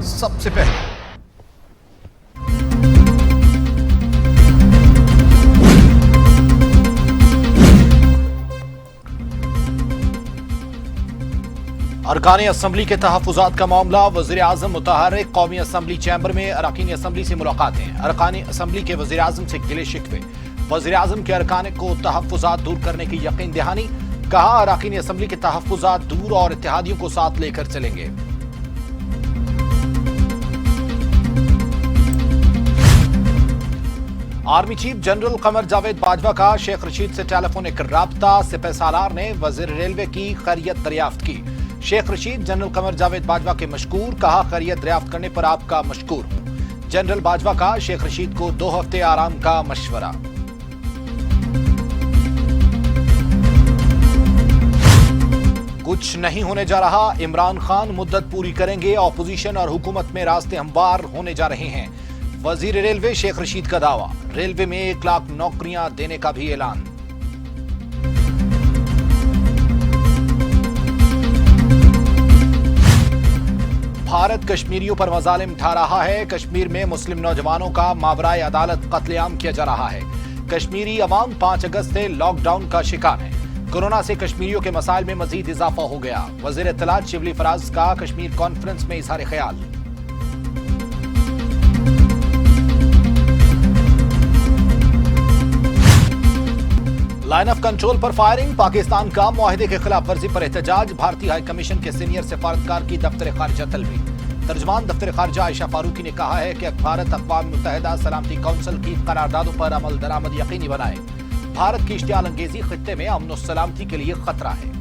سب سے پہلے ارکان اسمبلی کے تحفظات کا معاملہ، وزیر اعظم متحرک، قومی اسمبلی چیمبر میں اراکین اسمبلی سے ملاقاتیں، ارکان اسمبلی کے وزیر اعظم سے گلے شکوے، وزیر اعظم کے ارکان کو تحفظات دور کرنے کی یقین دہانی، کہا اراکین اسمبلی کے تحفظات دور اور اتحادیوں کو ساتھ لے کر چلیں گے۔ Army chief general Qamar Javed Bajwa کا شیخ رشید سے ٹیلی فونک رابطہ، سپہ سالار نے وزیر ریلوے کی خیریت دریافت کی۔ شیخ رشید جنرل قمر جاوید باجوہ کے مشکور، کہا خیریت دریافت کرنے پر آپ کا مشکور ہوں۔ جنرل باجوہ کا شیخ رشید کو 2 ہفتے آرام کا مشورہ۔ کچھ نہیں ہونے جا رہا، عمران خان مدت پوری کریں گے، اپوزیشن اور حکومت میں راستے ہموار ہونے جا رہے ہیں، وزیر ریلوے شیخ رشید کا دعویٰ۔ ریلوے میں 1 لاکھ نوکریاں دینے کا بھی اعلان۔ بھارت کشمیریوں پر مظالم ڈھا رہا ہے، کشمیر میں مسلم نوجوانوں کا ماورائے عدالت قتل عام کیا جا رہا ہے، کشمیری عوام 5 اگست سے لاک ڈاؤن کا شکار ہے، کورونا سے کشمیریوں کے مسائل میں مزید اضافہ ہو گیا، وزیر اطلاعات شبلی فراز کا کشمیر کانفرنس میں اظہار خیال۔ Line of control per firing, Pakistan کا معاہدے کے خلاف ورزی پر احتجاج، بھارتی ہائی کمیشن کے سینئر سفارتکار کی دفتر خارجہ طلبی۔ ترجمان دفتر خارجہ عائشہ فاروقی نے کہا ہے کہ بھارت اقوام متحدہ سلامتی کونسل کی قراردادوں پر عمل درآمد یقینی بنائے، بھارت کی اشتعال انگیزی خطے میں امن و سلامتی کے لیے خطرہ ہے۔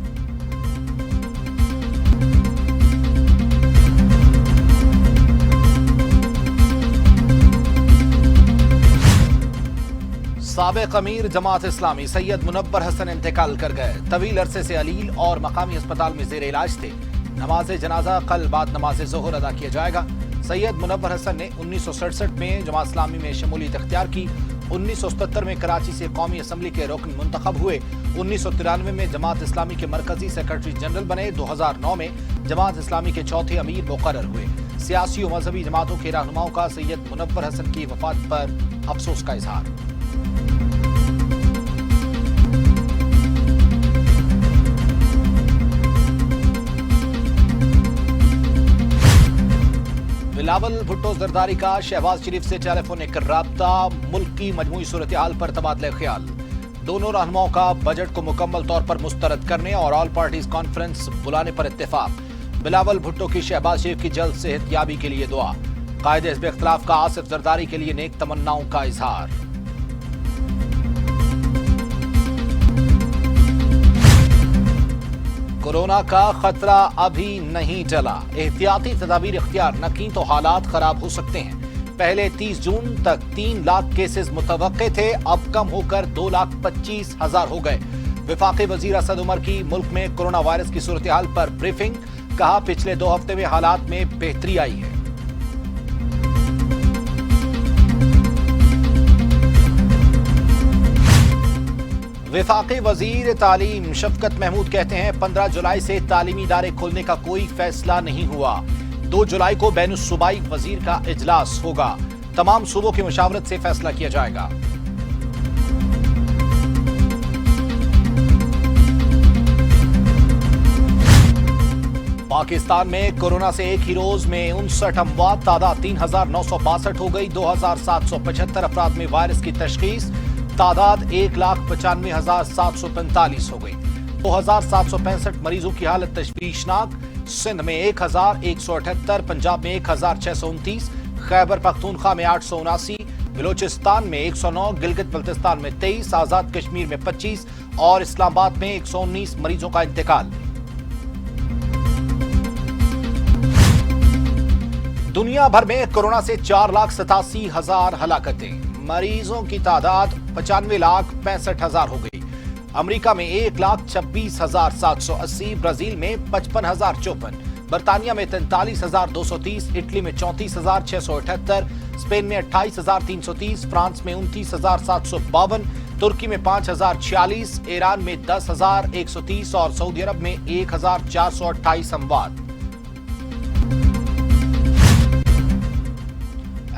سابق امیر جماعت اسلامی سید منور حسن انتقال کر گئے، طویل عرصے سے علیل اور مقامی ہسپتال میں زیر علاج تھے، نماز جنازہ کل بعد نماز ظہر ادا کیا جائے گا۔ سید منور حسن نے 1967 میں جماعت اسلامی میں شمولیت اختیار کی، 1977 میں کراچی سے قومی اسمبلی کے رکن منتخب ہوئے، 1993 میں جماعت اسلامی کے مرکزی سیکرٹری جنرل بنے، 2009 میں جماعت اسلامی کے چوتھے امیر مقرر ہوئے۔ سیاسی و مذہبی جماعتوں کے رہنماؤں کا سید منور حسن کی وفات پر افسوس کا اظہار۔ بلاول بھٹو زرداری کا شہباز شریف سے ٹیلی فونک رابطہ، ملک کی مجموعی صورتحال پر تبادلہ خیال، دونوں رہنماؤں کا بجٹ کو مکمل طور پر مسترد کرنے اور آل پارٹیز کانفرنس بلانے پر اتفاق، بلاول بھٹو کی شہباز شریف کی جلد صحت یابی کے لیے دعا، قائد حزب اختلاف کا آصف زرداری کے لیے نیک تمناؤں کا اظہار۔ کورونا کا خطرہ ابھی نہیں ٹلا، احتیاطی تدابیر اختیار نہ کی تو حالات خراب ہو سکتے ہیں، پہلے 30 جون تک 3 لاکھ کیسز متوقع تھے، اب کم ہو کر 2,25,000 ہو گئے۔ وفاقی وزیر اسد عمر کی ملک میں کورونا وائرس کی صورتحال پر بریفنگ، کہا پچھلے 2 ہفتے میں حالات میں بہتری آئی ہے۔ وفاقی وزیر تعلیم شفقت محمود کہتے ہیں 15 جولائی سے تعلیمی ادارے کھولنے کا کوئی فیصلہ نہیں ہوا، 2 جولائی کو بین الصوبائی وزیر کا اجلاس ہوگا، تمام صوبوں کی مشاورت سے فیصلہ کیا جائے گا۔ پاکستان میں کورونا سے ایک ہی روز میں 59 اموات، تعداد 3,962 ہو گئی، 2,775 افراد میں وائرس کی تشخیص، تعداد 1,95,745 ہو گئی، 2,765 مریضوں کی حالت تشویشناک، سندھ میں 1,178، پنجاب میں 1,629، خیبر پختونخوا میں 879، بلوچستان میں 109، گلگت بلتستان میں 23، آزاد کشمیر میں 25 اور اسلام آباد میں 119 مریضوں کا انتقال۔ دنیا بھر میں کورونا سے 4,87,000 ہلاکتیں، مریضوں کی تعداد 95,65,000 ہو گئی، امریکہ میں 1,26,780، برازیل میں 55,054، برطانیہ میں 43,230، اٹلی میں 34,678، اسپین میں 28,330، فرانس میں 29,752، ترکی میں 5,046، ایران میں 10,130 اور سعودی عرب میں 1,428 اموات۔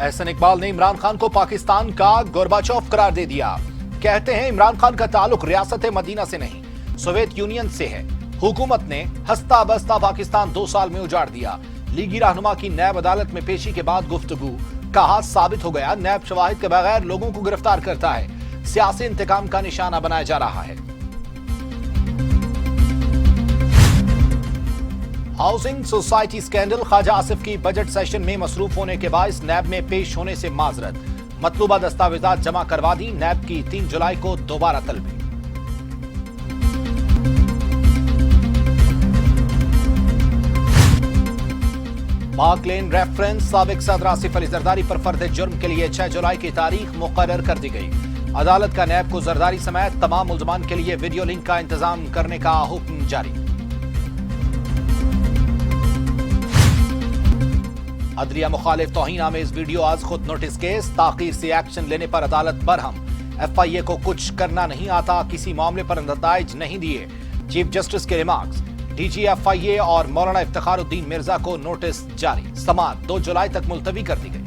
احسن اقبال نے عمران خان کو پاکستان کا گورباچوف قرار دے دیا. کہتے ہیں عمران خان کا تعلق ریاست مدینہ سے نہیں سوویت یونین سے ہے. حکومت نے ہستا بستا پاکستان 2 سال میں اجاڑ دیا. لیگی رہنما کی نیب عدالت میں پیشی کے بعد گفتگو. کہا ثابت ہو گیا نیب شواہد کے بغیر لوگوں کو گرفتار کرتا ہے. سیاسی انتقام کا نشانہ بنایا جا رہا ہے. Housing society scandal. Khawaja Asif کی بجٹ سیشن میں مصروف ہونے کے باعث نیب میں پیش ہونے سے معذرت. مطلوبہ دستاویزات جمع کروا دی. نیب کی 3 جولائی کو دوبارہ طلبی. پاک لین ریفرنس. سابق صدر آصف علی زرداری پر فرد جرم کے لیے 6 جولائی کی تاریخ مقرر کر دی گئی. عدالت کا نیب کو زرداری سمیت تمام ملزمان کے لیے ویڈیو لنک کا انتظام کرنے کا حکم جاری. عدلیہ مخالف توہین آمیز ویڈیو آج خود نوٹس کیس. تاخیر سے ایکشن لینے پر عدالت برہم. ایف آئی اے کو کچھ کرنا نہیں آتا. کسی معاملے پر نتائج نہیں دیے. چیف جسٹس کے ریمارکس. ڈی جی ایف آئی اے اور مولانا افتخار الدین مرزا کو نوٹس جاری. سماعت 2 جولائی تک ملتوی کر دی گئی.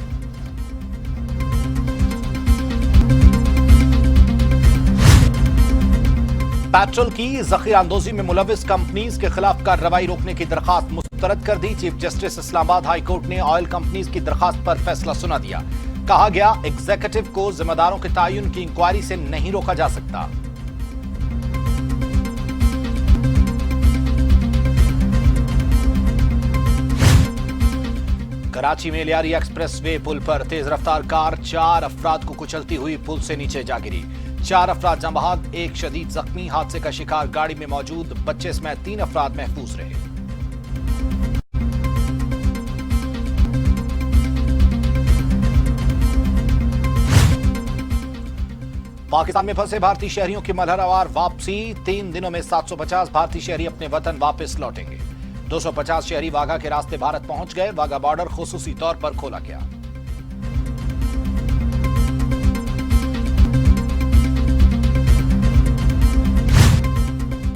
پیٹرول کی ذخیرہ اندوزی میں ملوث کمپنیز کے خلاف کارروائی روکنے کی درخواست مسترد کر دی. چیف جسٹس اسلام آباد ہائی کورٹ نے آئل کمپنیز کی درخواست پر فیصلہ سنا دیا. کہا گیا ایگزیکٹو کو ذمہ داروں کے تعین کی انکوائری سے نہیں روکا جا سکتا. کراچی میں لیاری ایکسپریس وے پل پر تیز رفتار کار 4 افراد کو کچلتی ہوئی پل سے نیچے جا گری. 4 افراد جاں بحق، 1 شدید زخمی. حادثے کا شکار گاڑی میں موجود بچے سمیت 3 افراد محفوظ رہے. پاکستان میں پھنسے بھارتی شہریوں کی مرحلہ وار واپسی. 3 دنوں میں 750 بھارتی شہری اپنے وطن واپس لوٹیں گے. 250 شہری واگا کے راستے بھارت پہنچ گئے. واگا بارڈر خصوصی طور پر کھولا گیا.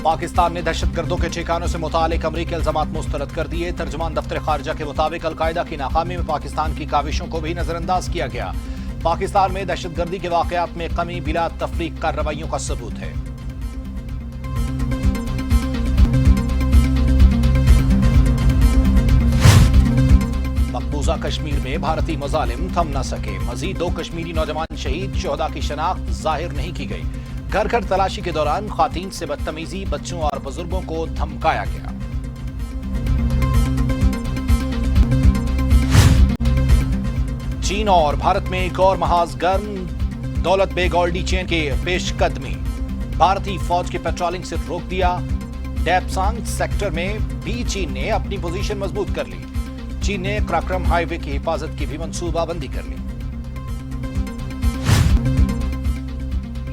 پاکستان نے دہشت گردوں کے ٹھکانوں سے متعلق امریکی الزامات مسترد کر دیے. ترجمان دفتر خارجہ کے مطابق القاعدہ کی ناکامی میں پاکستان کی کاوشوں کو بھی نظر انداز کیا گیا. پاکستان میں دہشت گردی کے واقعات میں کمی بلا تفریق کارروائیوں کا ثبوت ہے. مقبوضہ کشمیر میں بھارتی مظالم تھم نہ سکے. مزید 2 کشمیری نوجوان شہید. شہداء کی شناخت ظاہر نہیں کی گئی. گھر گھر تلاشی کے دوران خواتین سے بدتمیزی. بچوں اور بزرگوں کو دھمکایا گیا. چین اور بھارت میں ایک اور محاذ گرم. دولت بیگ گولڈی چین کے پیش قدمی. بھارتی فوج کے پیٹرولنگ سے روک دیا. ڈیپسانگ سیکٹر میں بھی چین نے اپنی پوزیشن مضبوط کر لی. چین نے قراقرم ہائی وے کی حفاظت کی بھی منصوبہ بندی کر لی.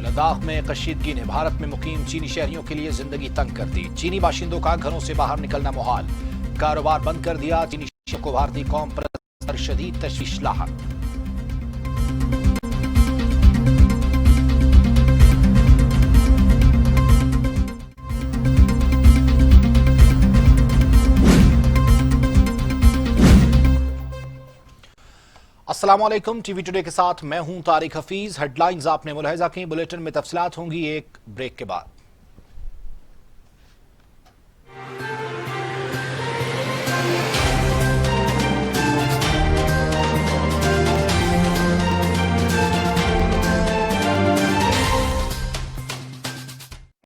لداخ میں کشیدگی نے بھارت میں مقیم چینی شہریوں کے لیے زندگی تنگ کر دی. چینی باشندوں کا گھروں سے باہر نکلنا محال. کاروبار بند کر دیا. چینی شہریوں کو بھارتی قوم پر شدید تشویش لاحق. السلام علیکم. ٹی وی ٹوڈے کے ساتھ میں ہوں طارق حفیظ. ہیڈ لائنز آپ نے ملاحظہ کی. بلیٹن میں تفصیلات ہوں گی ایک بریک کے بعد.